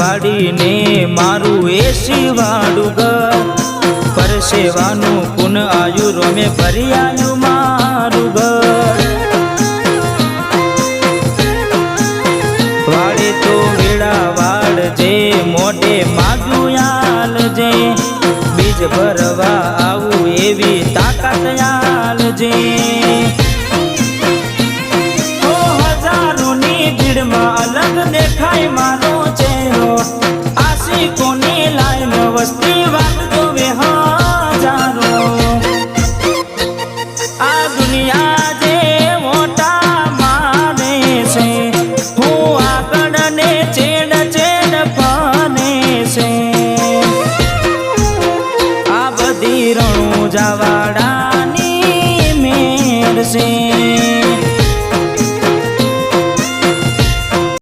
વાડીને મારું એસી વાળું ઘર પરસેવાનું પુન આયુ રોમે ભરી આયુ મારું ઘર વાડે તો વેળા વાળજે મોઢે માગ્યું આલજે બીજ ભરવા આવું એવી તાકાત આલજે ભીડમાં અલગ દેખાય મારો ચહેરો આશિકોની લાઈન વસ્તી વાગતો વે હજારો આ દુનિયા જે મોટા માને છે હું આગળ ને છે